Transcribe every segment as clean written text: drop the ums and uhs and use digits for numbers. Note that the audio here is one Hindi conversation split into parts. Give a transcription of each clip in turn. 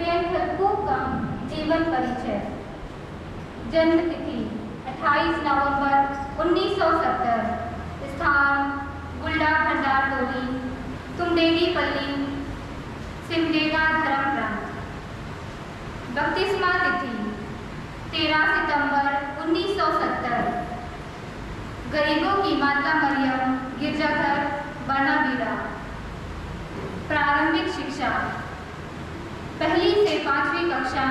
में खलकू का जीवन परिचय। जन्म तिथि 28 नवंबर 1970। स्थान गुल्डा भंडार टोली, तुमडेगी पल्ली, सिमडेगा धर्म प्रांत। बपतिस्मा तिथि 13 सितंबर 1970। गरीबों की माता मरियम गिरजाघर बानाबीरा। प्रारंभिक शिक्षा पहली से 5वीं कक्षा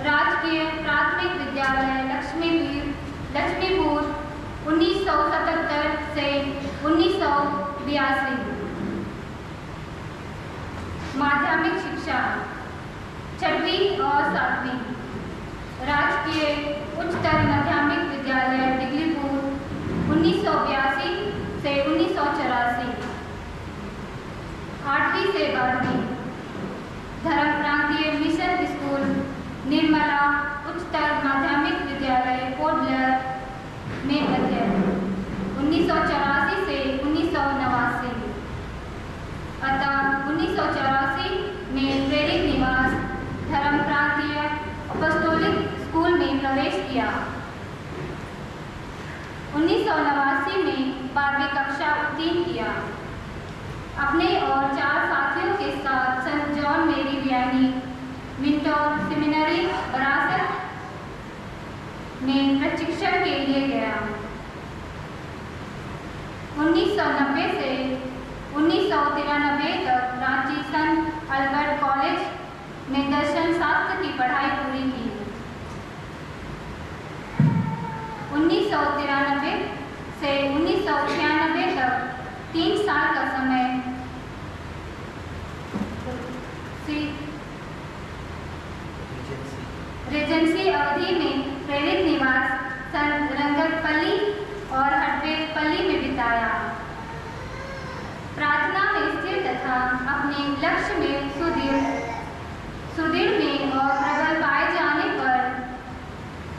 राजकीय प्राथमिक विद्यालय लक्ष्मीपुर 1977 से 1982। माध्यमिक शिक्षा 6वीं और 7वीं राजकीय उच्चतर माध्यमिक विद्यालय डिगलीपुर 1982 से 1984। 8वीं से 12वीं धर्म प्रांतीय मिशन स्कूल निर्मला उच्चतर माध्यमिक विद्यालय पोर्ट ब्लेयर में अध्ययन 1984 से 1989। अतः 1984 में प्रेरित निवास धर्म प्रांतीय अपॉस्टोलिक स्कूल में प्रवेश किया। 1989 में 12वीं कक्षा उत्तीर्ण किया। अपने और 4 साथियों के साथ सेंट जॉन मेरी वियानी विंटर सेमिनरी बरासत में प्रशिक्षण के लिए गया। 1990 से 1993 तक रांची संत अल्बर्ट कॉलेज में दर्शन शास्त्र की पढ़ाई पूरी की। 1993 से 1996 तक 3 साल का समय रेजेंसी अवधि में प्रेरित निवास संत रंगतपल्ली और हटवेपल्ली में बिताया। प्रार्थना में स्थिर तथा अपने लक्ष्य में सुदृढ़ में और प्रबल पाए जाने पर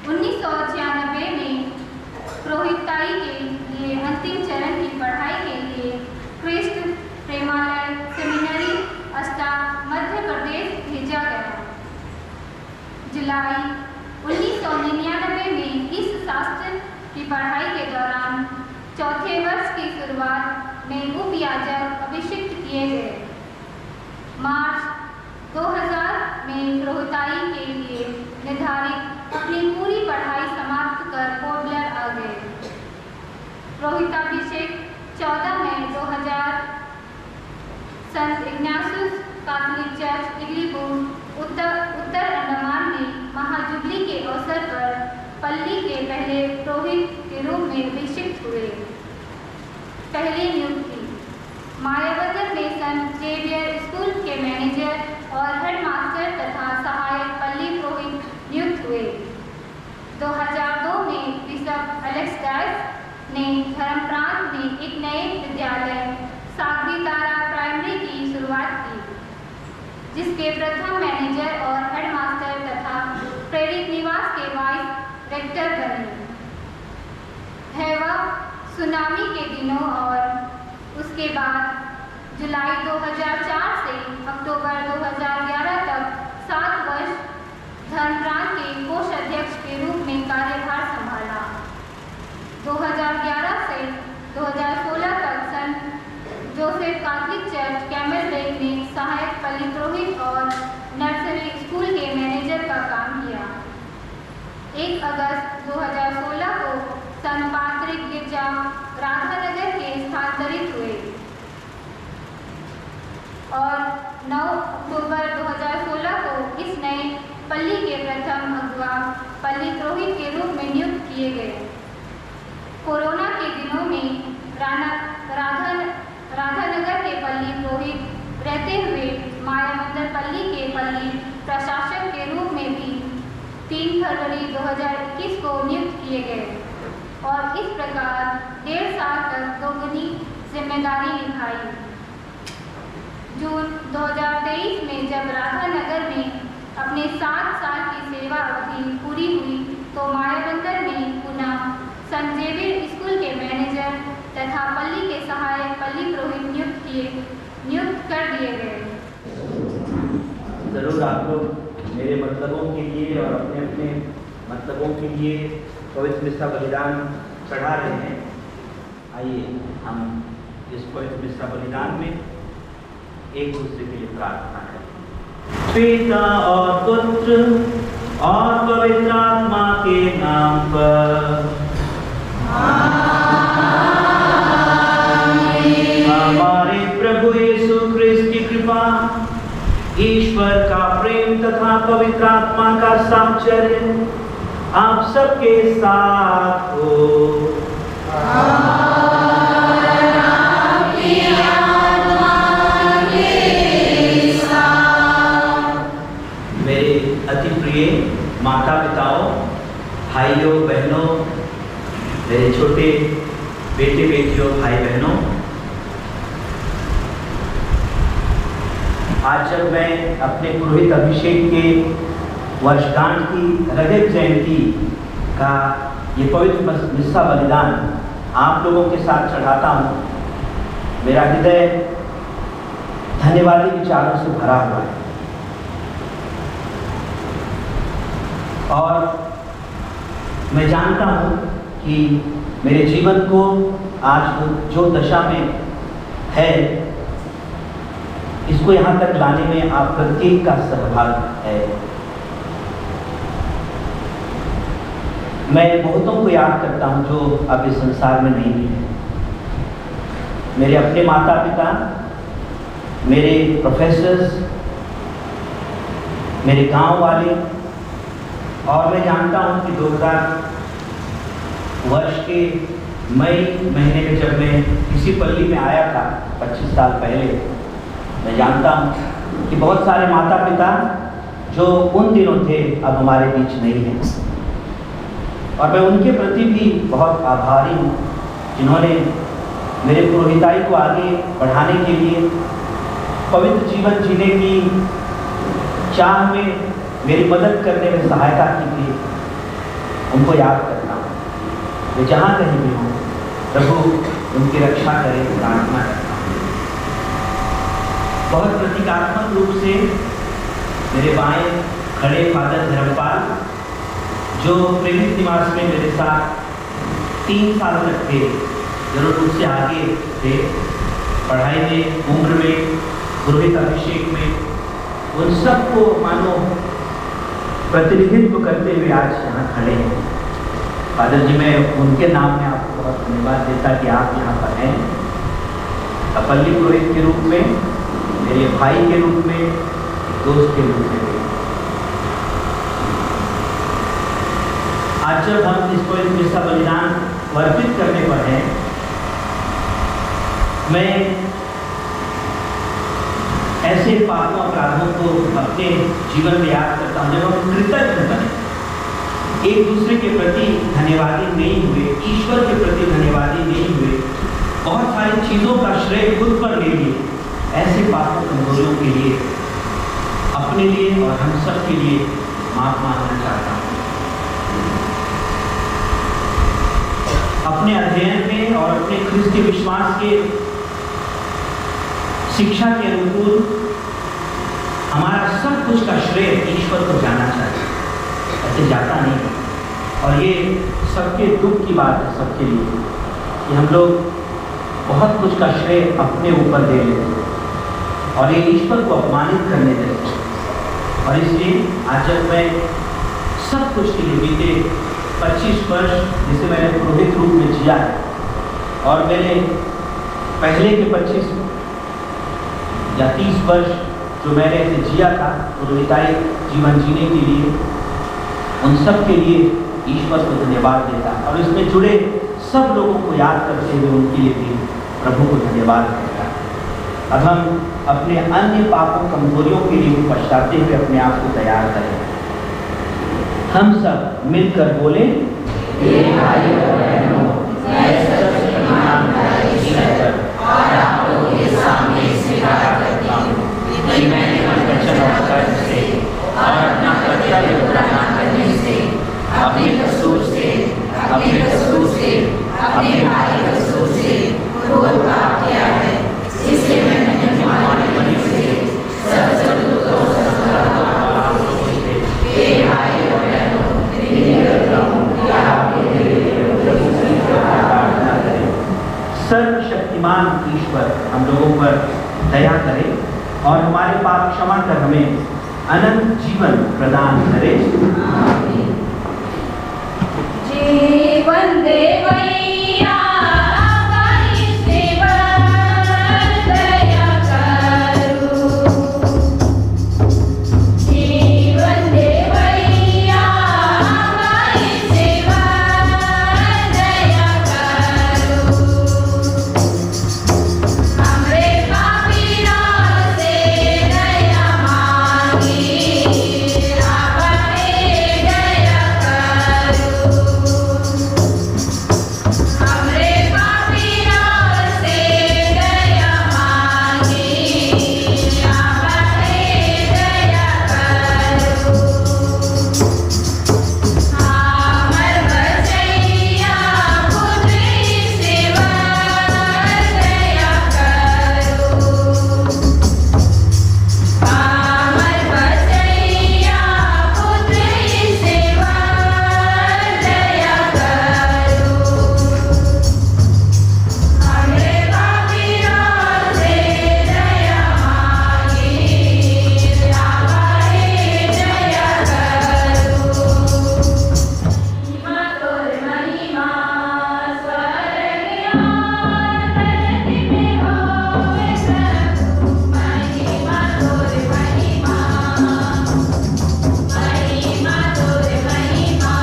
1996 में पुरोहिताई के लिए अंतिम चरण की पढ़ाई के लिए क्रिस्ट प्रेमालय सेमिनरी अस्टा मध्य प्रदेश भेजा गया। जुलाई 1999 में इस शास्त्र की पढ़ाई के दौरान चौथे वर्ष की शुरुआत में उपयाजक अभिषिक्त किए गए। मार्च 2000 में पुरोहिताई के लिए निर्धारित अपनी पूरी पढ़ाई समाप्त कर पोर्ट ब्लेयर आ गए। पुरोहिताभिषेक 14 मई 2000 संत इग्नासियस कैथोलिक चर्च डिगलीपुर उत्तर अंडमान में महाजुबली के अवसर पर पल्ली के पहले पुरोहित के रूप में अभिषिक्त हुए। पहली नियुक्ति मायाबंदर में संत जेवियर स्कूल के मैनेजर और हेडमास्टर तथा सहायक पल्ली पुरोहित नियुक्त हुए। 2002 में बिशप एलेक्स डायस ने धर्म प्रांत में एक नए विद्यालय सागरी तारा प्राइमरी की शुरुआत की, जिसके प्रथम मैनेजर और हेडमास्टर तथा प्रेरित निवास के वाइस रेक्टर बने। हैवा सुनामी के दिनों और उसके बाद जुलाई 2004 से अक्टूबर 2011 तक 7 वर्ष धर्म प्रांत के कोषाध्यक्ष के रूप में कार्यभार संभाला। 2011 से 2016 तक संत जोसेफ कैथोलिक चर्च कैमलबेक में सहायक पल्ली पुरोहित और नर्सरी स्कूल के मैनेजर का काम किया। 1 अगस्त 2016 को संत पात्रिक गिरजा राधानगर के स्थानांतरित हुए और 9 अक्टूबर 2016 को इस नए पल्ली के प्रथम अगुवा पल्ली पुरोहित के रूप में नियुक्त किए गए। कोरोना के दिनों में राधानगर के पल्ली पुरोहित रहते हुए मायाबंदर पल्ली के पल्ली प्रशासक के रूप में भी 3 फरवरी 2021 को नियुक्त किए गए और इस प्रकार 1.5 साल तक दोगुनी जिम्मेदारी निभाई। जून 2023 में जब राधानगर में अपने 7 साल की सेवा अवधि पूरी हुई तो मायाबंदर में पुनः संत जेवियर स्कूल के मैनेजर तथा पल्ली के सहायक पल्ली पुरोहित नियुक्त कर दिए गए। ज़रूर आप लोग मेरे मतलबों के लिए और अपने अपने मतलबों के लिए पवित्र मिस्सा बलिदान चढ़ा रहे हैं। आइए हम इस पवित्र मिस्सा बलिदान में एक दूसरे के लिए प्रार्थना करें। पिता और पुत्र और पवित्र आत्मा के नाम पर हमारे प्रभु यीशु ख्रिस्त की कृपा, ईश्वर का प्रेम तथा पवित्र आत्मा का सामचर्य आप सबके साथ हो। मेरे अति प्रिय माता पिताओं, भाइयों बहनों, मेरे छोटे बेटे बेटियों, भाई बहनों, आज जब मैं अपने पुरोहित अभिषेक के वर्षगांठ की रजत जयंती का ये पवित्र मिस्सा बलिदान आप लोगों के साथ चढ़ाता हूँ, मेरा हृदय धन्यवादी विचारों से भरा हुआ है। और मैं जानता हूँ कि मेरे जीवन को आज जो दशा में है, इसको यहाँ तक लाने में आप प्रत्येक का सहभाग है। मैं बहुतों को याद करता हूँ जो अब इस संसार में नहीं है। मेरे अपने माता पिता, मेरे प्रोफेसर्स, मेरे गांव वाले, और मैं जानता हूँ कि 2000 वर्ष के मई महीने में जब मैं इसी पल्ली में आया था 25 साल पहले, मैं जानता हूँ कि बहुत सारे माता पिता जो उन दिनों थे अब हमारे बीच नहीं हैं, और मैं उनके प्रति भी बहुत आभारी हूँ जिन्होंने मेरे पुरोहिताई को आगे बढ़ाने के लिए, पवित्र जीवन जीने की चाह में मेरी मदद करने में सहायता की थी। उनको याद करता हूँ। वे जहाँ कहीं भी हों, प्रभु उनकी रक्षा करे, प्रार्थना करता हूँ। बहुत प्रतीकात्मक रूप से मेरे बाएं खड़े फादर धर्मपाल, जो प्रेमित निवास में मेरे साथ 3 साल तक थे, जरूर मुझसे आगे थे पढ़ाई में, उम्र में, पुरोहित अभिषेक में, उन सबको मानो प्रतिनिधित्व करते हुए आज यहाँ खड़े हैं। फादर जी, मैं उनके नाम में आपको बहुत धन्यवाद देता कि आप यहाँ पर हैं, अपल्ली पुरोहित के रूप में, मेरे भाई के रूप में, दोस्त के रूप में। आज जब हम इस पवित्र मिस्सा बलिदान अर्पित करने पर हैं, मैं ऐसे पापों अपराधों को अपने जीवन में याद करता हूँ जब हम कृतज्ञ बने, एक दूसरे के प्रति धन्यवादी नहीं हुए, ईश्वर के प्रति धन्यवादी नहीं हुए, बहुत सारी चीज़ों का श्रेय खुद पर ले लिए। ऐसे पापों कमजोरियों के लिए, अपने लिए और हम सब के लिए माफ मांगना चाहता हूँ। अपने अध्ययन में और अपने ख्रिस्ती विश्वास के शिक्षा के अनुकूल हमारा सब कुछ का श्रेय ईश्वर को जाना चाहिए, ऐसे जाता नहीं। और ये सबके दुख की बात है सबके लिए कि हम लोग बहुत कुछ का श्रेय अपने ऊपर दे लेते हैं और ये ईश्वर को अपमानित करने देते हैं। और इसलिए आज जब मैं सब कुछ के लिए बीते 25 वर्ष जिसे मैंने पुरोहित रूप में जिया है, और मैंने पहले के 25 या 30 वर्ष जो मैंने ऐसे जिया था पुरोहिताई जीवन जीने के लिए, उन सब के लिए ईश्वर को धन्यवाद देता और इसमें जुड़े सब लोगों को याद करते हुए उनके लिए भी प्रभु को धन्यवाद देता। अब हम अपने अन्य पापों कमजोरियों के लिए पछताते हुए अपने आप को तैयार करें। हम सब मिलकर बोले, और आप लोगों के सामने स्वीकार करता हूँ कि मैंने वचन और कर्म से और अपना कर्तव्य पूरा न करने से, अपने कसूर से, अपने भाई कसूर से क्रोध प्राप्त किया है। इसलिए मैं से सब क्षमा कर हमें अनंत जीवन प्रदान करे। जीवन देवैया हमारी सेवा दया करो। जीवन देवैया हमारी सेवा दया करो। हमरे पापीरों से दया मांगी, आपने दया करो। हमरे पापीरों से दया मांगी, आपने दया करो। हमर बचैया पुत्री सेवा दया करो। हमर बचैया पुत्री सेवा दया करो। हमरे पापीरों से दया मांगी, आपने दया करो। महिमा तोर महिमा स्वर्ग और धरती में होवे प्रभु। महिमा तोर महिमा, महिमा तोर महिमा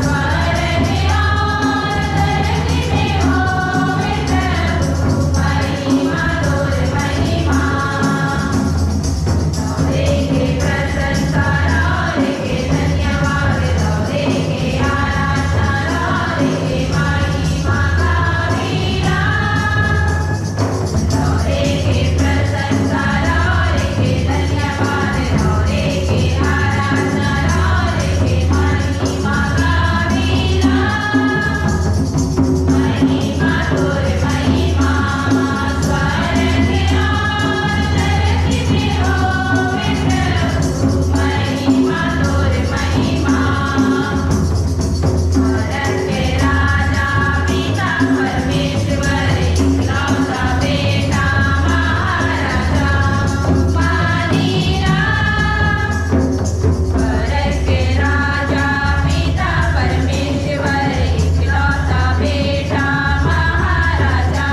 स्वर्ग और धरती में होवे प्रभु। महिमा तोर महिमा, दौड़े के प्रशंसा दौड़े के धन्यवाद, दौड़े के आराधना दौड़े के महिमा गावीला। दौड़े के प्रशंसा दौड़े के धन्यवाद, दौड़े के आराधना दौड़े के महिमा गावीला। महिमा तोर महिमा स्वर्ग और धरती में होवे प्रभु। महिमा तोर महिमा, स्वर्ग के राजा पिता परमेश्वर इकलौता बेटा महाराजा मानीला। स्वर्ग के राजा पिता परमेश्वर इकलौता बेटा महाराजा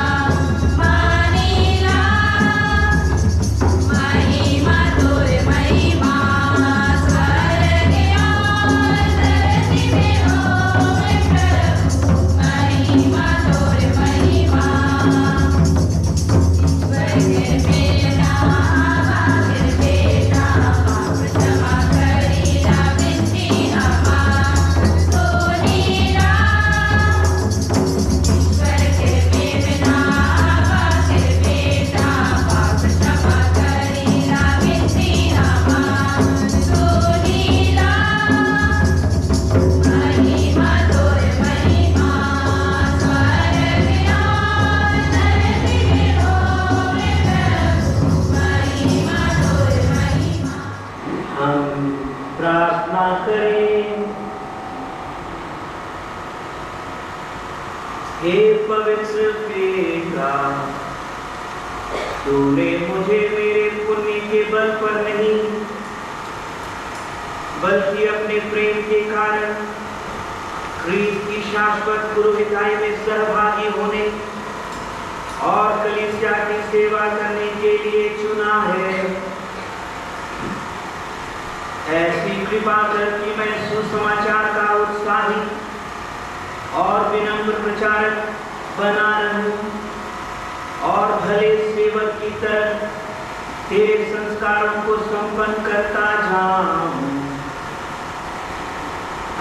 मानीला। महिमा तोर महिमा स्वर्ग और धरती में होवे प्रभु। महिमा तोर महिमा, ईश्वर के बेटा बागिर बेटा पाप क्षमा करीला विनती हमार सुनीला। ईश्वर के बेटा बागिर बेटा पाप क्षमा करीला विनती हमार सुनीला। महिमा तोर महिमा स्वर्ग और धरती में होवे प्रभु। महिमा तोर महिमा। हम प्रार्थना करें। हे पवित्र पिता, तूने मुझे मेरे पुण्य के बल पर नहीं बल्कि अपने प्रेम के कारण ख्रीस्त की शाश्वत पुरोहिताई में सहभागी होने और कलीसिया की सेवा करने के लिए चुना है। ऐसी कृपा कर कि मैं सुसमाचार का उत्साही और विनम्र प्रचारक बना रहूं और भले सेवक की तरह तेरे संस्कारों को संपन्न करता जाऊं।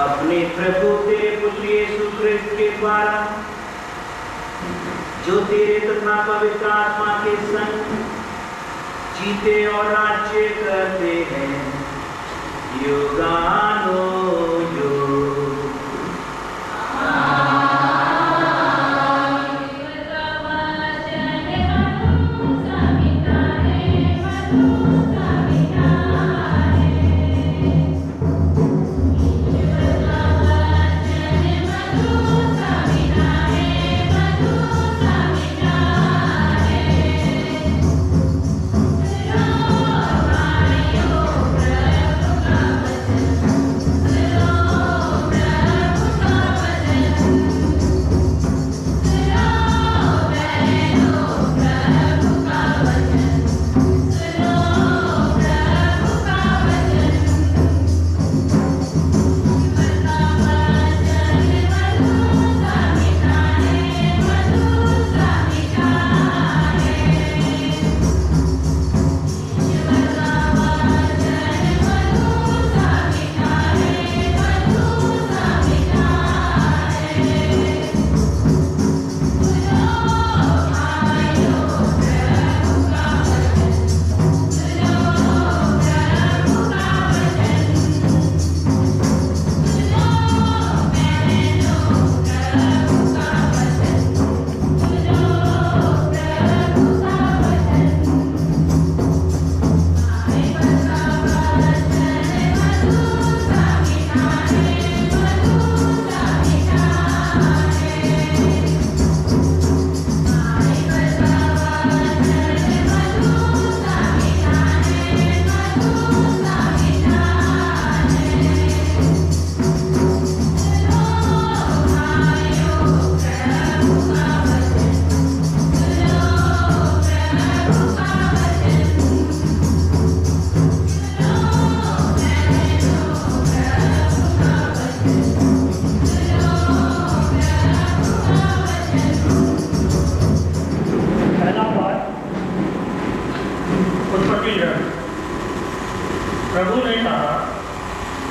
अपने प्रभु तेरे पुत्र यीशु ख्रीस्त के द्वारा, जो तेरे तथा पवित्र आत्मा के संग जीते और राज्य करते हैं युगानुयुग। मधु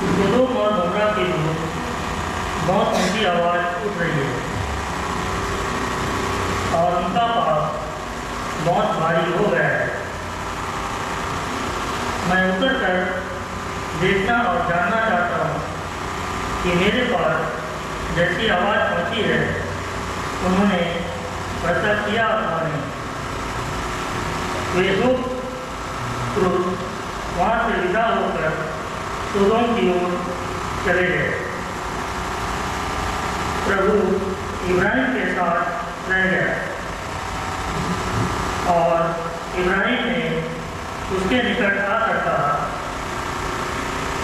कि सदोम और गोमरा की ओर बहुत ऊंची आवाज़ उठ रही है और उनका पाप बहुत भारी हो गया है। मैं उतर कर देखना और जानना चाहता हूँ कि मेरे पास जैसी आवाज़ पहुँची है उन्होंने वैसा किया अथवा नहीं। वे दो पुरुष वहाँ से विदा होकर सदोम की ओर चले गए। प्रभु इब्राहिम के साथ रह गया और इब्राहिम ने उसके निकट आकर कहा,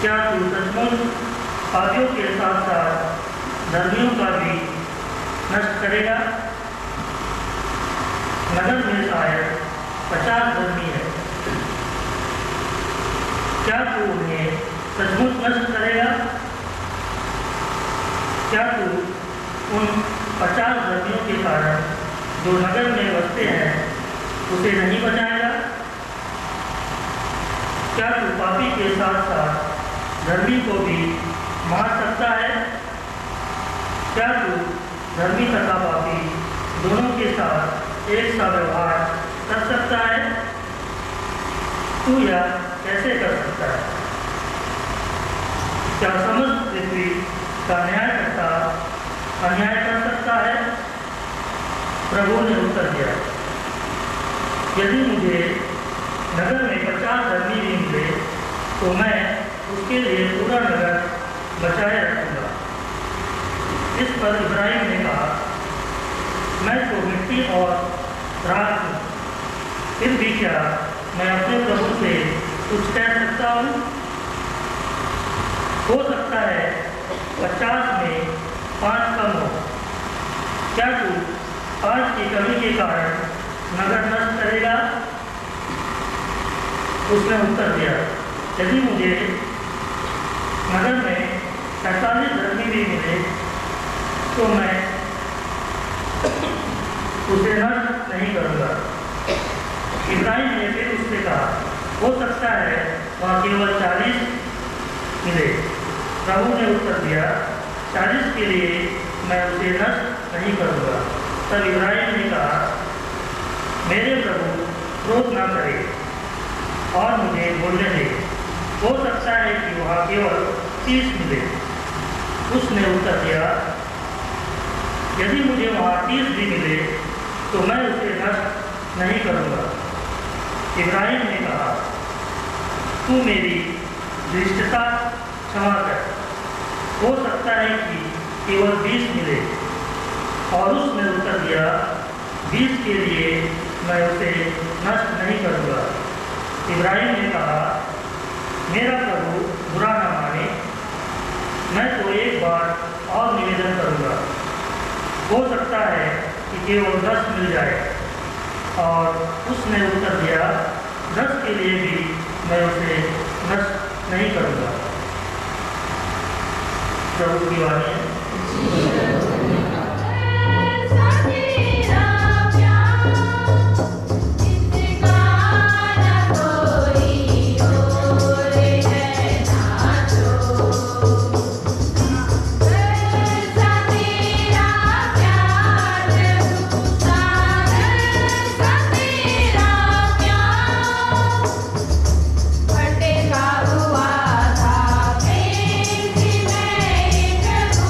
क्या तू सचमुच पापियों के साथ साथ धर्मियों का भी नष्ट करेगा? नगर में शायद 50 धर्मी है, क्या तू उन्हें सचमुच नष्ट करेगा? क्या तू उन 50 धर्मियों के कारण जो नगर में बसते हैं उसे नहीं बचाएगा? क्या तू पापी के साथ साथ धर्मी को भी मार सकता है? क्या तू धर्मी तथा पापी दोनों के साथ एक सा व्यवहार कर सकता है? तू यह कैसे कर सकता है? क्या समस्त पृथ्वी का न्यायकर्ता अन्याय कर सकता है? प्रभु ने उत्तर दिया, यदि मुझे नगर में 50 धर्मी भी मिले तो मैं उसके लिए पूरा नगर बचाए रखूँगा। इस पर इब्राहिम ने कहा, मैं तो मिट्टी और राख हूँ, फिर भी क्या मैं अपने प्रभु से कुछ कह सकता हूँ? हो सकता है 50 में 5 कम हो। क्या तू 5 की कमी के कारण नगर नष्ट करेगा? उसने उत्तर दिया, यदि मुझे नगर में 47 धर्मी भी मिले तो मैं उसे नष्ट नहीं करूँगा। इब्राहिम ने फिर उससे कहा, हो सकता है वहाँ केवल 40 मिले। प्रभु ने उत्तर दिया, 40 के लिए मैं उसे नष्ट नहीं करूँगा। तब इब्राहिम ने कहा, मेरे प्रभु क्रोध ना करे और मुझे बोलने दे, हो सकता है कि वहाँ केवल 30 मिले। उसने उत्तर दिया, यदि मुझे वहाँ 30 भी मिले तो मैं उसे नष्ट नहीं करूँगा। इब्राहिम ने कहा, तू मेरी धृष्टता क्षमा कर, हो सकता है कि केवल 20 मिले। और उसने उत्तर दिया, 20 के लिए मैं उसे नष्ट नहीं करूँगा। इब्राहिम ने कहा, मेरा प्रभु बुरा न माने, मैं तो एक बार और निवेदन करूँगा, हो सकता है कि केवल 10 मिल जाए। और उसने उत्तर दिया, 10 के लिए भी मैं उसे नष्ट नहीं करूँगा। प्रभु की वाणी है। हुआ था प्रेम की मैं प्रभु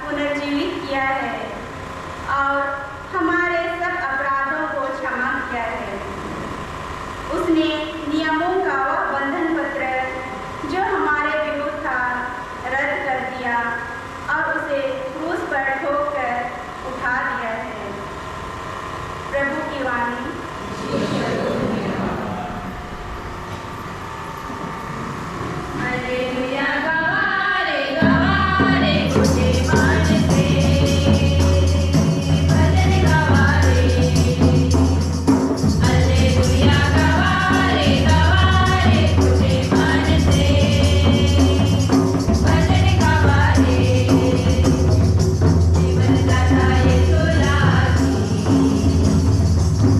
पुनर्जीवित किया है और हमारे सब अपराधों को क्षमा किया है। उसने नियमों का वह बंधन पत्र जो हमारे विरुद्ध था रद्द कर दिया और उसे क्रूस पर ठोक कर उठा दिया है। प्रभु की वाणी। हालेलुया गवारे गवारे खुदे मान से भजन गवारे। हालेलुया गवारे गवारे खुदे मान से भजन गवारे। जीवन दाता यीशु लागी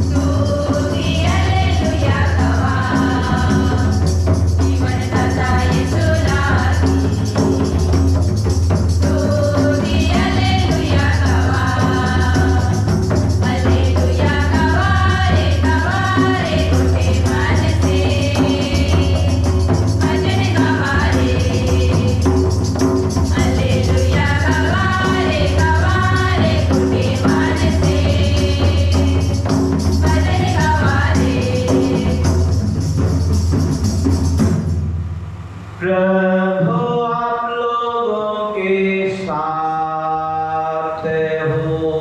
स्तुति हालेलुया गवा। जीवन दाता यीशु लागी स्तुति हालेलुया गवा। हालेलुया गवारे गवारे खुदे मान से भजन गवारे। हालेलुया गवारे गवारे खुदे मान से भजन गवारे। प्रभु आप लोगों के साथ हो।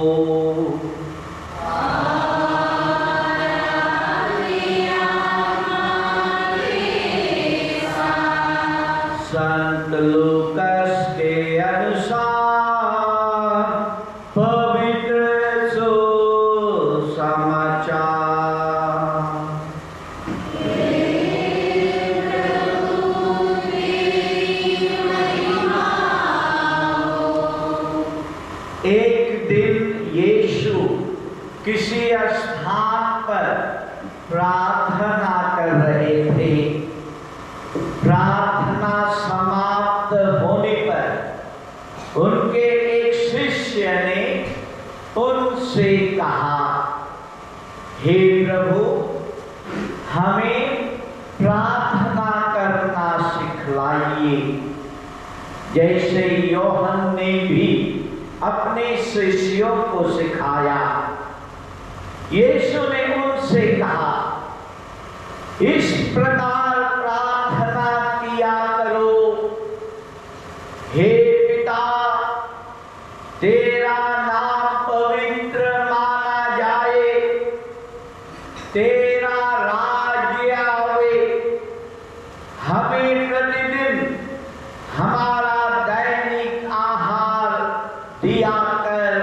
संत लूकास के अनुसार पवित्र सुसमाचार। एक दिन यीशु किसी स्थान पर प्रार्थना कर रहे थे। प्रार्थना समाप्त होने पर उनके एक शिष्य ने उनसे कहा, हे प्रभु, हमें प्रार्थना करना सिखलाइए जैसे यूहन्ना ने भी अपने शिष्यों को सिखाया। यीशु ने उनसे कहा, इस प्रकार प्रार्थना किया करो, हे पिता, तेरा नाम पवित्र माना जाए, तेरा राज्य आवे, हमें प्रतिदिन हमारा दैनिक आहार दिया कर,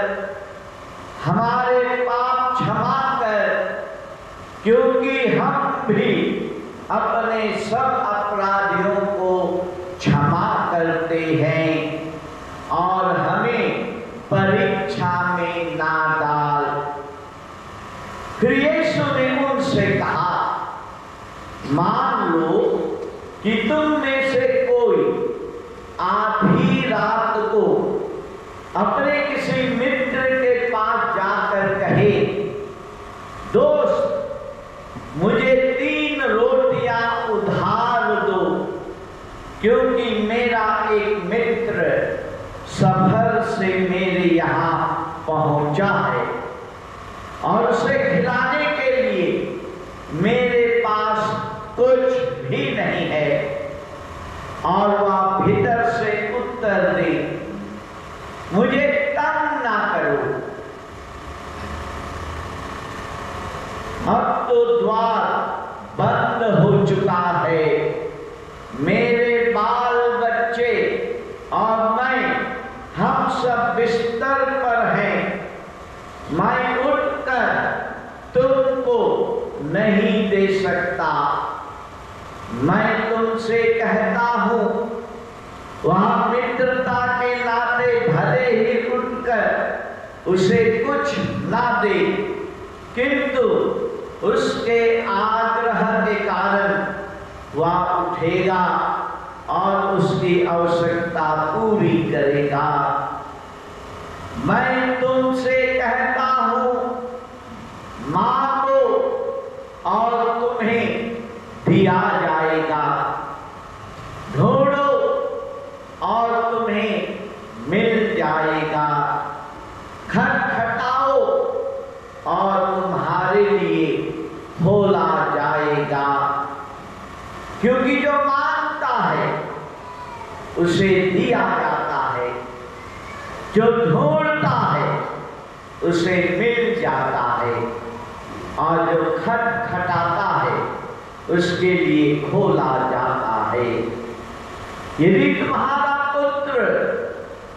हमारे पाप क्षमा कर, क्योंकि हम भी अपने सब अपराधियों को क्षमा करते हैं, और हमें परीक्षा में ना डाल। फिर यीशु ने उनसे कहा, मान लो कि तुम में से कोई आधी रात को अपने किसी मित्र के पास जाकर कहे, दोस्त, मुझे 3 रोटियां उधार दो, क्योंकि मेरा एक मित्र सफर से मेरे यहाँ पहुंचा है और उसे खिलाने के लिए मेरे पास कुछ भी नहीं है। और वह भीतर से उत्तर दे, मुझे तंग ना करो, अब तो द्वार बंद हो चुका है, मेरे बाल बच्चे और मैं हम सब बिस्तर पर हैं, मैं उठकर तुमको नहीं दे सकता। मैं तुमसे कहता हूं, वह मित्रता के नाते भले ही उठकर उसे कुछ ना दे, किंतु उसके आग्रह के कारण वह उठेगा और उसकी आवश्यकता पूरी करेगा। मैं तुमसे कहता हूं, मांगो और तुम्हें दिया जाएगा, ढूंढो और तुम्हें मिल जाएगा। खटखटाओ और तुम्हारे लिए खोला जाएगा। क्योंकि जो मांगता है उसे दिया जाता है, जो ढूंढता है उसे मिल जाता है, और जो खटखटाता है उसके लिए खोला जाता है। यदि तुम्हारा पुत्र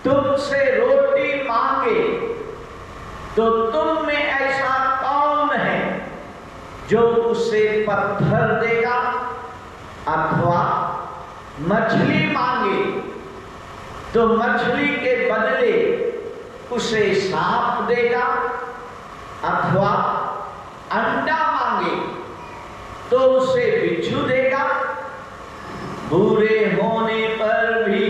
तुमसे रोटी मांगे तो तुम में ऐसा कौन है जो उसे पत्थर देगा? अथवा मछली मांगे तो मछली के बदले उसे सांप देगा? अथवा अंडा मांगे तो उसे बिच्छू देगा? बूढ़े होने पर भी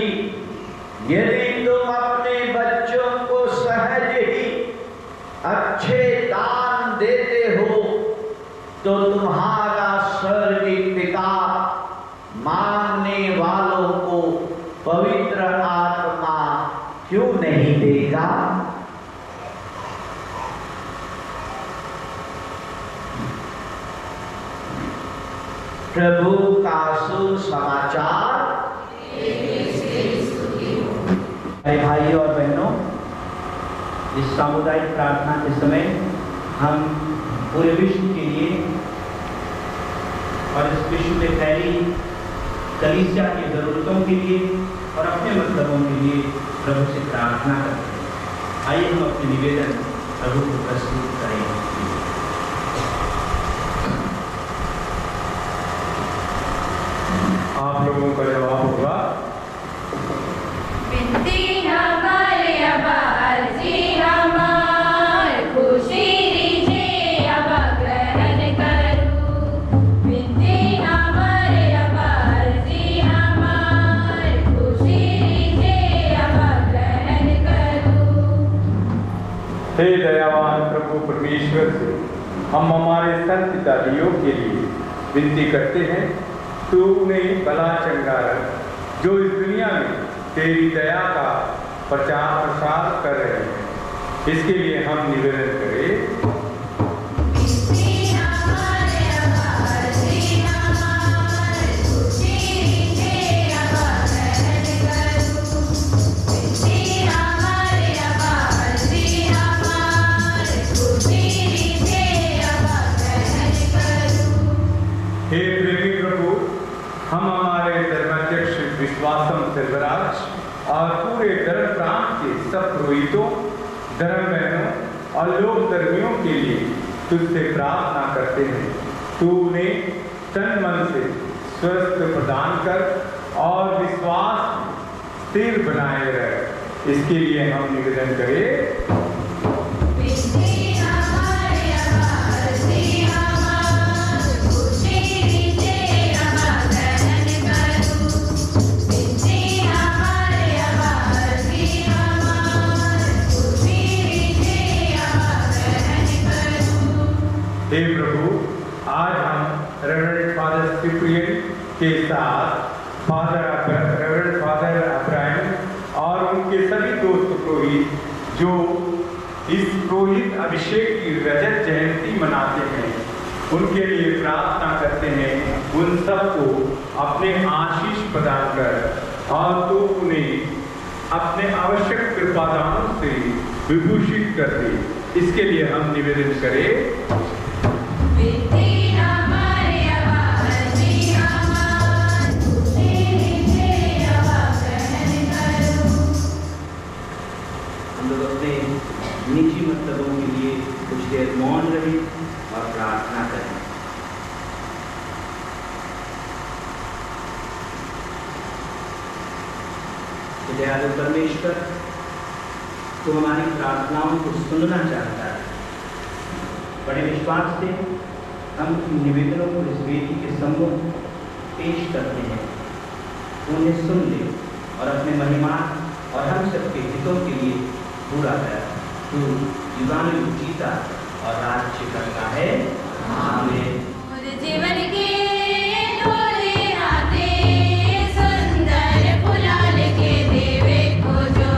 यदि तुम अपने बच्चों को सहज ही अच्छे दान देते हो तो तुम्हारा स्वर्गीय पिता मांगने वालों को पवित्र आत्मा क्यों नहीं देगा? प्रभु का सुसमाचार। मेरे भाई और बहनों, इस सामुदायिक प्रार्थना के समय हम पूरे विश्व के लिए और इस विश्व में फैली कलीसिया की जरूरतों के लिए और अपने मतलबों के लिए प्रभु से प्रार्थना करते हैं। आइए हम अपने निवेदन प्रभु को प्रस्तुत करें। आप लोगों का जवाब होगा, विनती हमारे अर्जी हमार खुशी दीजिए अब ग्रहण करूं। विनती हमारे अर्जी हमार खुशी दीजिए अब ग्रहण करूं। हे दयावान प्रभु परमेश्वर से हम हमारे संत पिता लियो के लिए विनती करते हैं। तू उन्हें भला चंगा रख जो इस दुनिया में तेरी दया का प्रचार प्रसार कर रहे हैं। इसके लिए हम निवेदन करें। हे प्रेमी प्रभु, हम हमारे धर्माध्यक्ष विश्वासम सर्वराज और पूरे धर्म प्रांत के सब पुरोहितों, धर्म बहनों और लोक धर्मियों के लिए तुझसे प्रार्थना करते हैं। तू उन्हें तन मन से स्वस्थ प्रदान कर और विश्वास स्थिर बनाए रहे। इसके लिए हम निवेदन करें। हे प्रभु, आज हम रेवरेंड फादर सिप्रियन के साथ रेवरेंड फादर अब्राहम और उनके सभी दोस्त पुरोहित जो इस पुरोहित अभिषेक की रजत जयंती मनाते हैं, उनके लिए प्रार्थना करते हैं। उन सबको अपने आशीष प्रदान कर और तो उन्हें अपने आवश्यक कृपादानों से विभूषित कर दे। इसके लिए हम निवेदन करें। हम लोग अपने निजी मतलबों के लिए कुछ देर मौन रहे और प्रार्थना करें। दयालु परमेश्वर, तू हमारी प्रार्थनाओं को सुनना चाहता है। बड़े विश्वास से हम निवेदनों को इस वेदी के सम्मुख पेश करते हैं। उन्हें सुन ले और अपने महिमा और हम सबके हितों के लिए पूरा कर। तू युगानुयुग जीता और राज्य करता है। आमीन। जीवन के डोले आते सुंदर फुलाल के देवे को जो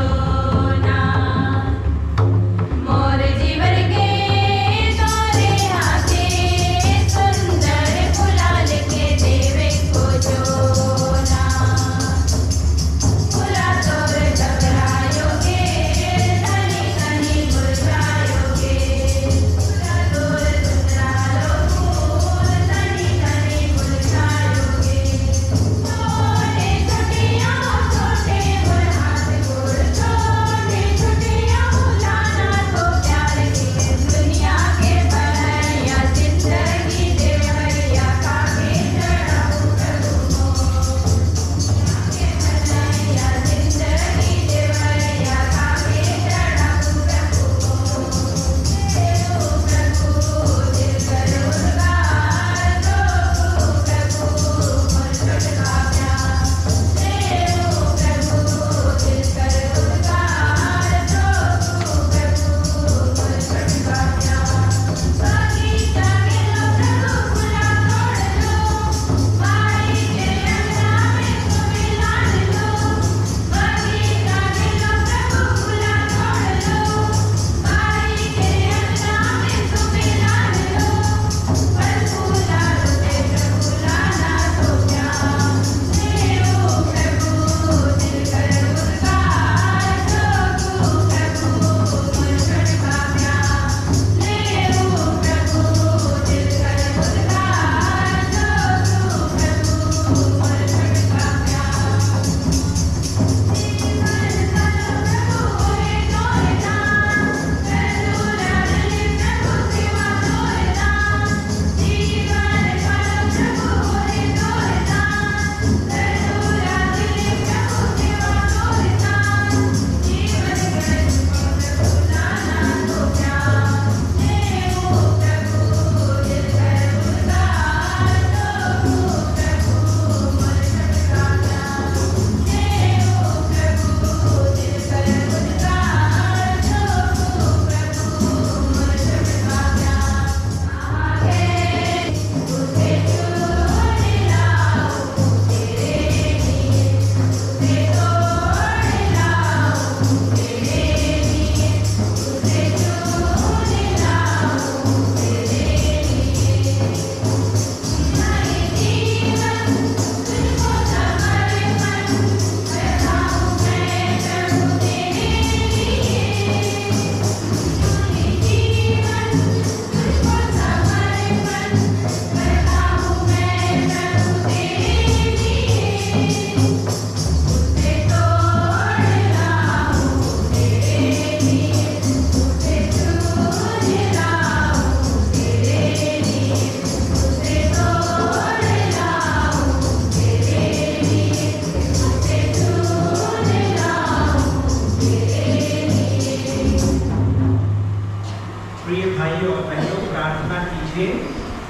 कीजिए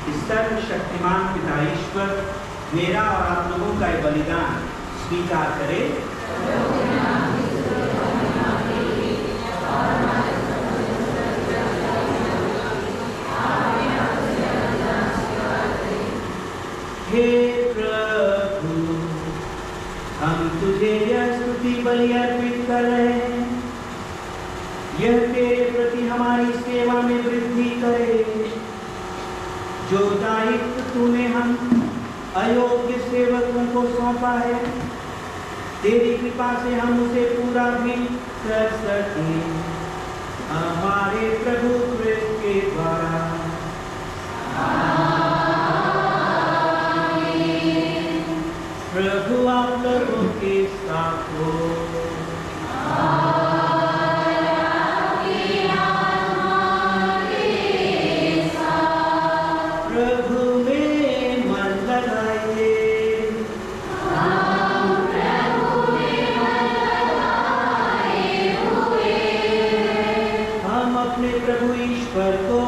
कि सर्वशक्तिमान पिता ईश्वर मेरा और आप लोगों का ये बलिदान स्वीकार करे। हे प्रभु, हम तुझे यह स्तुति बलि अर्पित कर रहे हैं, यह तेरे प्रति हमारी सेवा में वृद्धि करे। जो दायित्व तूने हम अयोग्य सेवकों को सौंपा है, तेरी कृपा से हम उसे पूरा भी कर सके, हमारे प्रभु क्रिस्त के द्वारा। प्रभु आप लोगों के साथ हो। प्रभु में मन लगाइए। हम अपने प्रभु ईश्वर को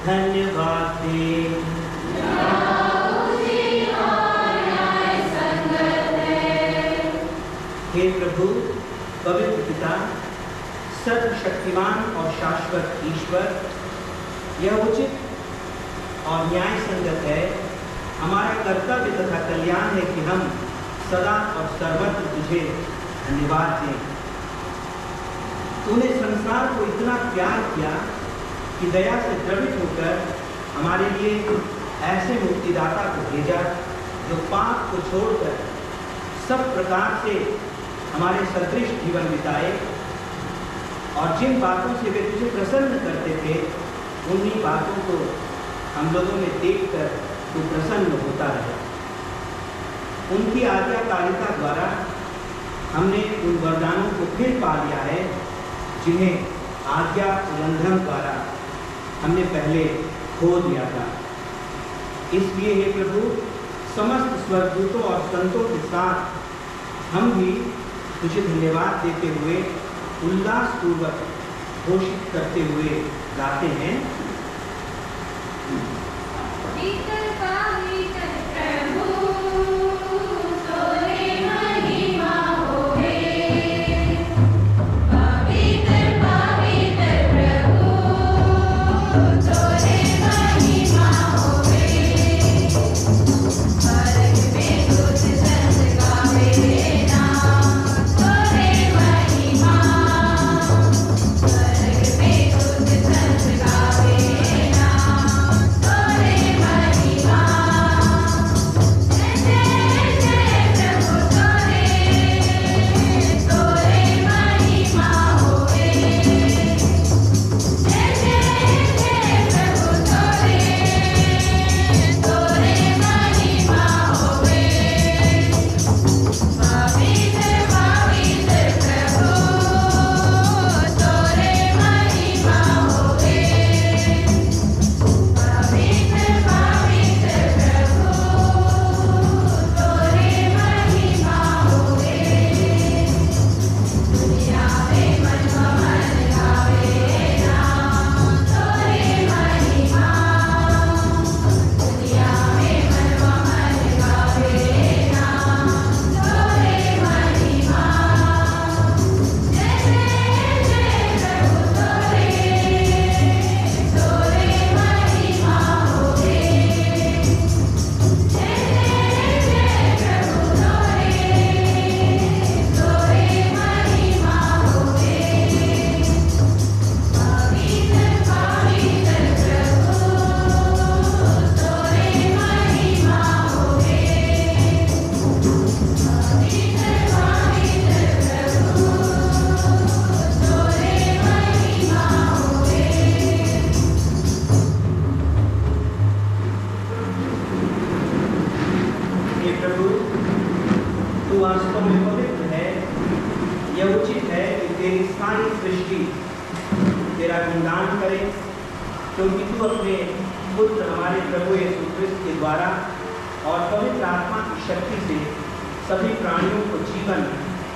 धन्यवाद दें। हे प्रभु, पवित्र पिता, सर्वशक्तिमान और शाश्वत ईश्वर, यह उचित और न्याय संगत है, हमारा कर्तव्य तथा कल्याण है कि हम सदा और सर्वत्र तुझे धन्यवाद दें। तूने संसार को इतना प्यार किया कि दया से द्रवित होकर हमारे लिए ऐसे मुक्तिदाता को भेजा जो पाप को छोड़कर सब प्रकार से हमारे सदृश जीवन बिताए, और जिन बातों से वे तुझे प्रसन्न करते थे, उन्हीं बातों को हम लोगों में देखकर तू प्रसन्न होता रहा। उनकी आज्ञाकारिता द्वारा हमने उन वरदानों को फिर पा लिया है जिन्हें आज्ञा उल्लंघन द्वारा हमने पहले खो दिया था। इसलिए हे प्रभु, समस्त स्वर्गदूतों और संतों के साथ हम भी तुझे धन्यवाद देते हुए उल्लासपूर्वक घोषित करते हुए गाते हैं। भीतर पवित्र प्रभु तोरे महिमा होवे। पवित्र पवित्र प्रभु तोरे महिमा होवे। स्वर्ग में दूत संत गावे नाम तोरे महिमा। स्वर्ग में दूत संत गावे नाम तोरे महिमा। जय जय प्रभु तोरे महिमा होवे। जय जय प्रभु तोरे महिमा होवे। पवित्र पवित्र प्रभु तोरे महिमा होवे। पवित्र पवित्र प्रभु तोरे महिमा होवे। दुनिया में मनवा मन गावे नाम तोरे महिमा। दुनिया में मनवा मन गावे नाम तोरे महिमा। जय जय प्रभु तोरे महिमा होवे। जय जय प्रभु तोरे महिमा होवे। पवित्र पवित्र प्रभु तोरे महिमा होवे। पवित्र पवित्र प्रभु तोरे महिमा होवे। हे प्रभु, तू वास्तव में पवित्र है। यह उचित है कि तेरी सारी सृष्टि तेरा गुणगान करे, क्योंकि तू अपने पुत्र हमारे प्रभु यीशु क्रिस्त के द्वारा और पवित्र आत्मा की शक्ति से सभी प्राणियों को जीवन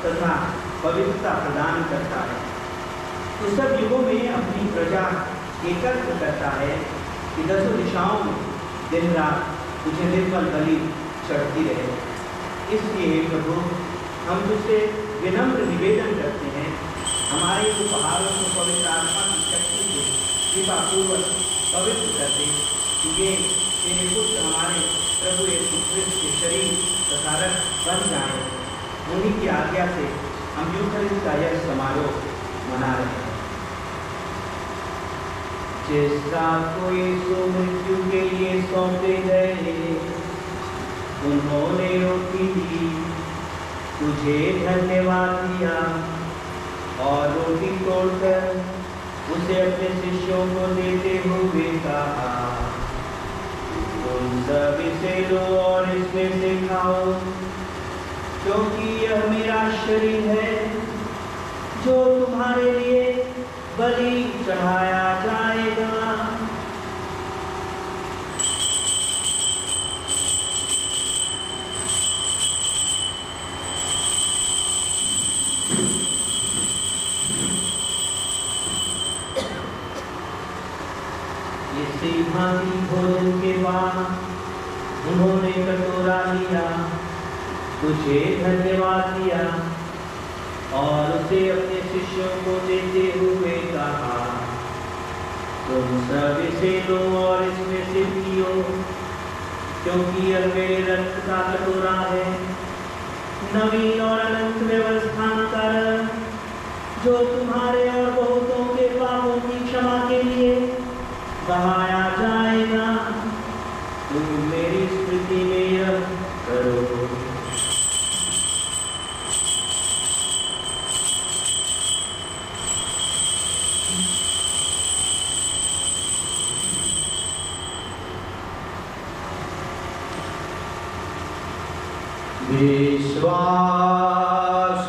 तथा पवित्रता प्रदान करता है। तू सब युगों में अपनी प्रजा एकत्र करता है कि दसों दिशाओं में दिन रात तुझे निर्मल बलि चढ़ती रहे। इसलिए हे प्रभु, हम तुझसे विनम्र निवेदन करते हैं, हमारे उपहारों को पवित्र आत्मा की शक्ति से कृपापूर्वक पवित्र कर दे, कि ये तेरे पुत्र हमारे प्रभु यीशु क्रिस्त के शरीर तथा रक्त बन जाए। उन्हीं की आज्ञा से हम यूखरिस्ट का यह समारोह मना रहे हैं। जिस रात को यीशु मृत्यु के लिए सौंपे गए, उन्होंने रोटी दी, तुझे धन्यवाद दिया और रोटी तोड़कर उसे अपने शिष्यों को देते हुए कहा, तुम सब इसे लो और इसमें से खाओ, क्योंकि यह मेरा शरीर है जो तुम्हारे लिए बलि चढ़ाया जाएगा। इसी भांति भोजन के बाद उन्होंने कटोरा लिया, तुझे धन्यवाद दिया और उसे अपने शिष्यों को देते हुए कहा, तुम सब इसे लो और इसमें से पियो, क्योंकि यह मेरे रक्त का कटोरा है, नवीन और अनंत व्यवस्था का रक्त, जो तुम्हारे और बहुतों के पापों की क्षमा के लिए बहाया जाएगा। तुम मेरी स्मृति में यह करो। विश्वास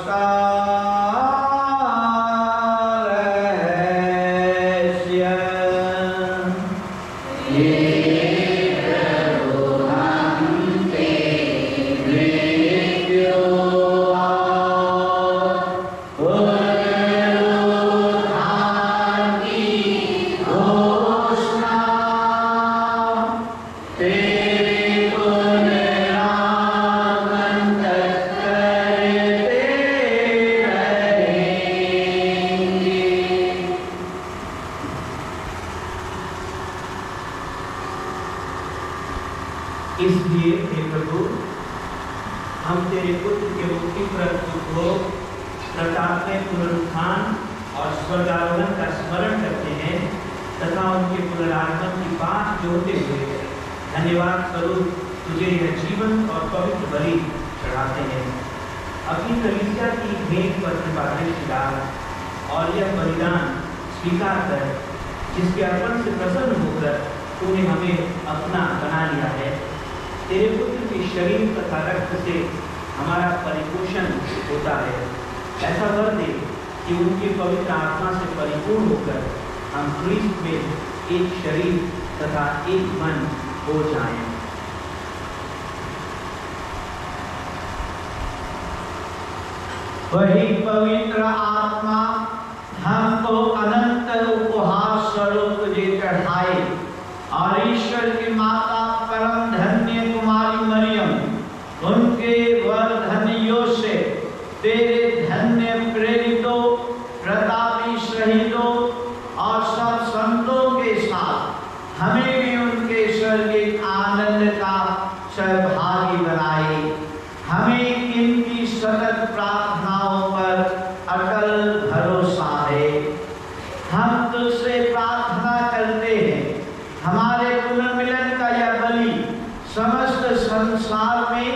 का रहस्य, इसलिए हे प्रभु, हम तेरे पुत्र के मुक्तिप्रद को प्रताप में पुनरुत्थान और स्वर्गारोहण का स्मरण करते हैं तथा उनके पुनरागमन की बात जोड़ते हुए धन्यवाद स्वरूप तुझे यह जीवन और पवित्र बलि चढ़ाते हैं। अपनी कलीसिया की भेंट पर कृपा दृष्टि डाल और यह बलिदान स्वीकार कर, जिसके अर्पण से प्रसन्न होकर तूने हमें अपना बना लिया है। तेरे पुत्र के शरीर तथा रक्त से हमारा परिपोषण होता है। ऐसा वर दे कि उनके पवित्र आत्मा से परिपूर्ण होकर हम क्रिस्त में एक शरीर तथा एक मन हो जाएं। वही पवित्र आत्मा हमको अनंत उपहार स्वरूप तुझे चढ़ाए और ईश्वर की माता परम धन्य कुमारी मरियम, उनके वरधनियों से तेरे धन्य प्रेरितों, प्रतापी शहीदों और सब संतों के साथ हमें भी उनके स्वर्गीय आनंद का सहभागी बनाए। हमें इनकी सतत प्रार्थनाओं पर अटल भरोसा है। हम तुझसे प्रार्थना करते हैं, हमारे पुनर्मिलन का यह बलि समस्त संसार में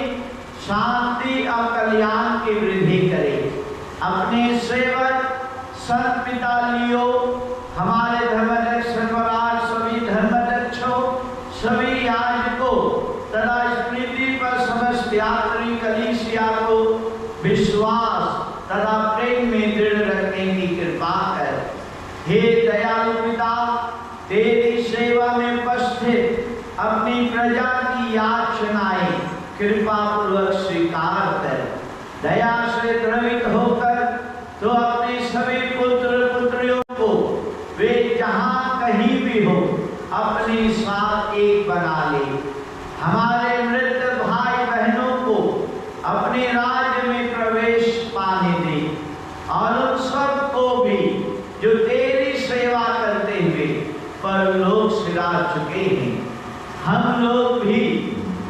शांति और कल्याण की वृद्धि करे। अपने सेवक संत पिता लियो, हमारे धर्माध्यक्ष सर्वराज, सभी धर्माध्यक्षों, सभी याजकों तथा इस पृथ्वी पर समस्त यात्री कलीसिया को विश्वास तथा प्रेम में दृढ़ रखने की कृपा कर। हे दयालु पिता, तेरी सेवा में उपस्थित अपनी प्रजा की याचनाएं कृपा पूर्वक स्वीकार कर। दया से द्रवित होकर तो अपने सभी पुत्र पुत्रियों को वे जहां कहीं भी हो अपने साथ एक बना ले। हमारे मृत भाई बहनों को अपने राज्य में प्रवेश पाने दे और उन सब को भी जो तेरी सेवा करते हुए परलोक सिरा चुके हैं। हम लोग भी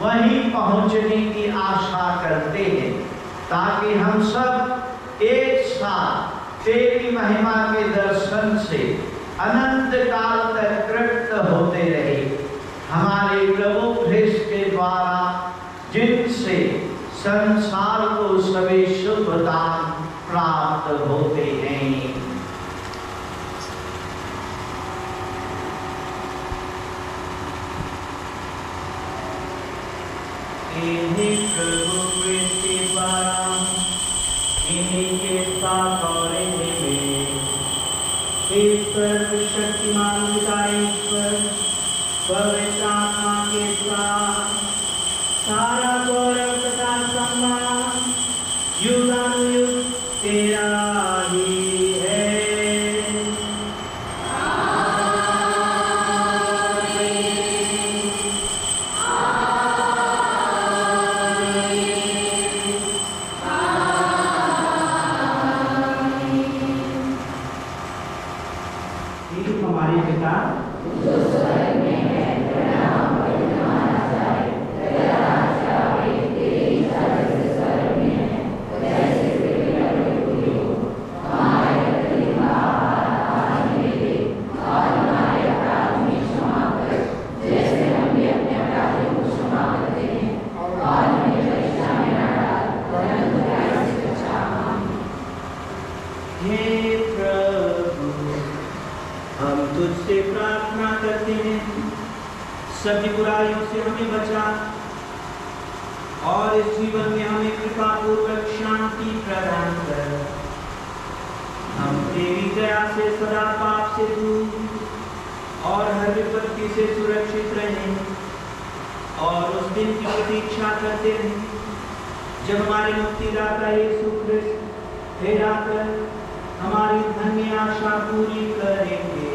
वहीं पहुंचने की आशा करते हैं ताकि हम सब एक साथ तेरी महिमा के दर्शन से अनंत काल तक तृप्त होते रहे। हमारे प्रभु ख्रिस्त के द्वारा जिनसे संसार को सभी शुभ दान प्राप्त होते हैं। इन्हीं प्रभु ख्रिस्त के द्वारा इन्हीं के साथ और इन्हीं में इस सर्वशक्तिमान पिता ईश्वर पवित्र आत्मा के साथ सारा गौरव तथा सम्मान युगानुयुग तेरा ही है। हमारे पिता हे प्रभु, हम तुझसे प्रार्थना करते हैं सभी बुराइयों से हमें बचा और इस जीवन में हमें कृपा पूर्वक शांति प्रदान कर। हम तेरी दया से सदा पाप से दूर और हर विपत्ति से सुरक्षित रहें और उस दिन की प्रतीक्षा करते रहें जब हमारे मुक्तिदाता यीशु ख्रिस्त फिर आकर हमारी धन्य आशा पूरी करेंगे।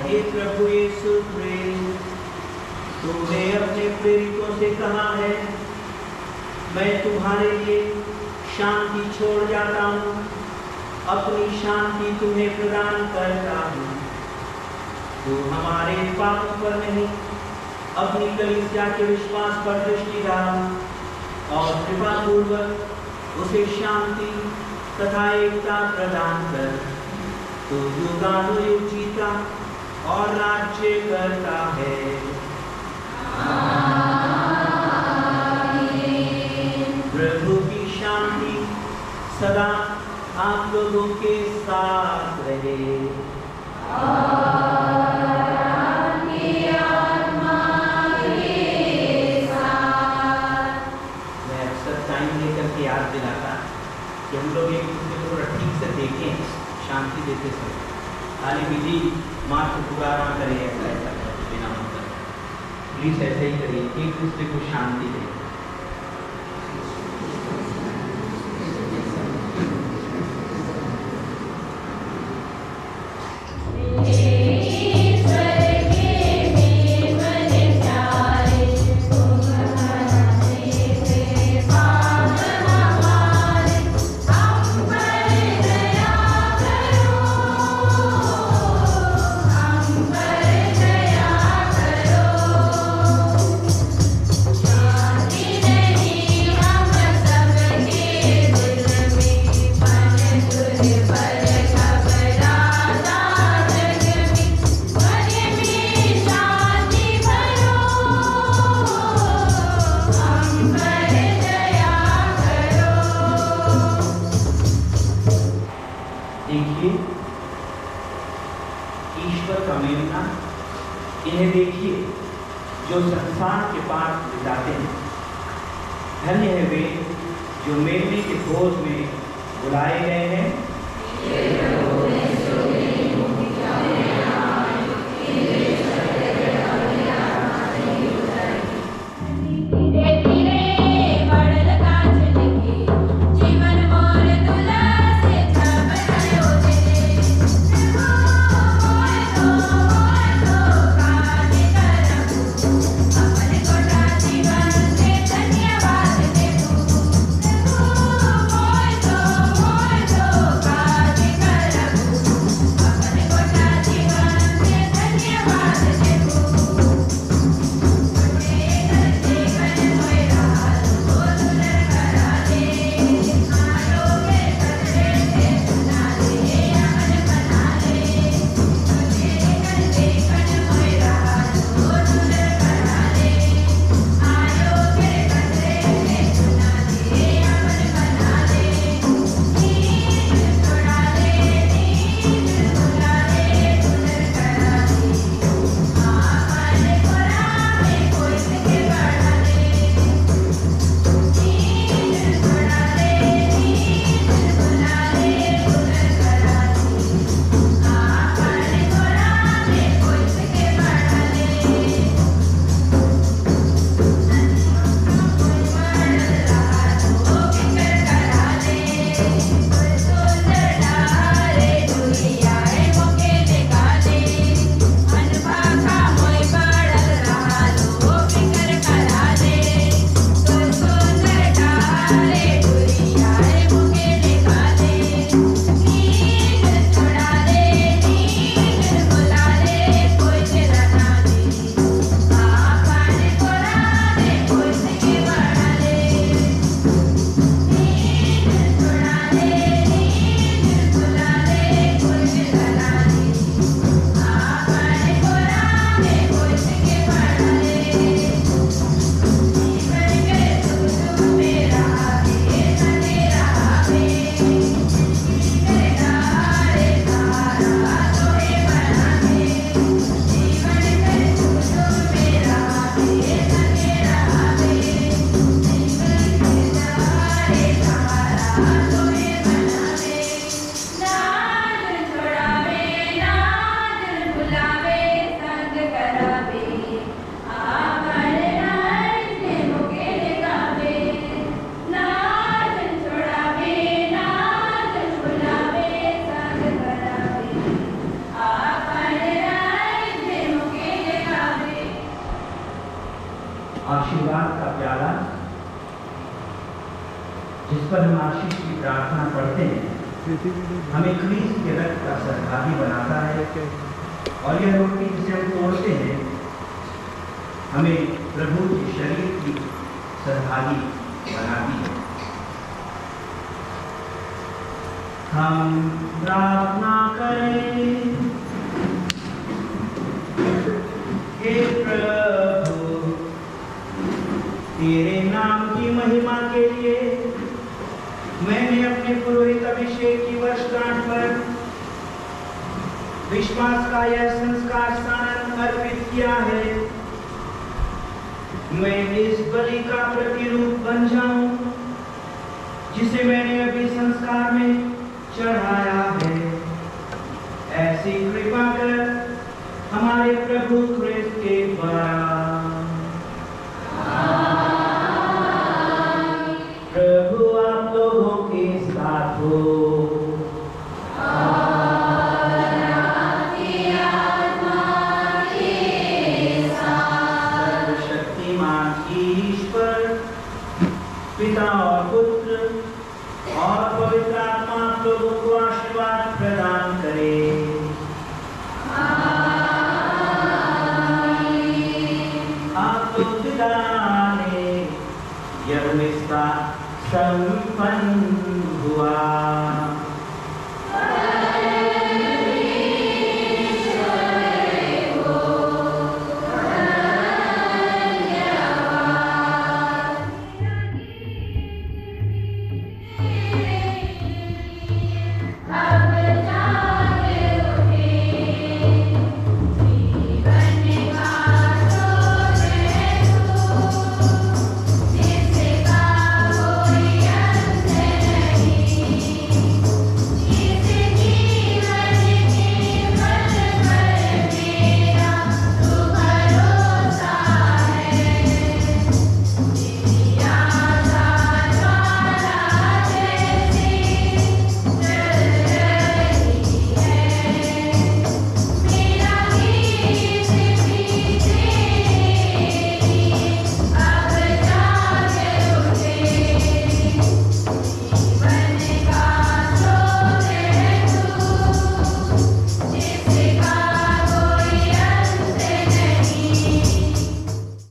हे प्रभु यीशु ख्रिस्त, तुमने अपने प्रेरितों से कहा है, मैं तुम्हारे लिए शांति छोड़ जाता हूँ, अपनी शांति तुम्हें प्रदान करता हूँ। तो हमारे पापों पर नहीं, अपनी कलीसिया के विश्वास पर दृष्टि डाल और कृपा पूर्वक उसे शांति तथा एकता प्रदान कर। तो युगानुयुग जीता और राज्य करता है। प्रभु की शांति सदा आप लोगों के साथ रहे। मैं अक्सर टाइम लेकर के याद दिलाता कि हम लोग एक दूसरे को थोड़ा ठीक से देखें, शांति देते समय खाली विधि मात्र पूरा ना करें, ऐसा बिना मतलब। प्लीज ऐसे ही करिए, एक दूसरे को शांति दें। ईश्वर का मेमना, इन्हें देखिए जो संसार के पास जाते हैं। धन्य है वे जो मेमने के भोज में बुलाए गए हैं। आशीष की प्रार्थना पढ़ते हैं हमें ख्रीस्त के रक्त का सहभागी बनाता है, और यह रोटी जिसे हम तोड़ते हैं हमें प्रभु के शरीर की सहभागी बनाती है। हम प्रार्थना करें। हे प्रभु, तेरे नाम की महिमा के लिए मैंने अपने पुरोहित अभिषेक की वर्षगांठ पर विश्वास का यह संस्कार स्नान अर्पित किया है। मैं इस बलि का प्रतिरूप बन जाऊं जिसे मैंने अभी संस्कार में चढ़ाया है। ऐसी कृपा कर हमारे प्रभु ख्रीस्त के द्वारा। प्रभु आप लोगों के साथ हो। सर्वशक्तिमान ईश्वर पिता और पुत्र और पवित्र आत्मा आप लोगों को आशीर्वाद प्रदान करे। आप लोग पिता ने यह रिश्ता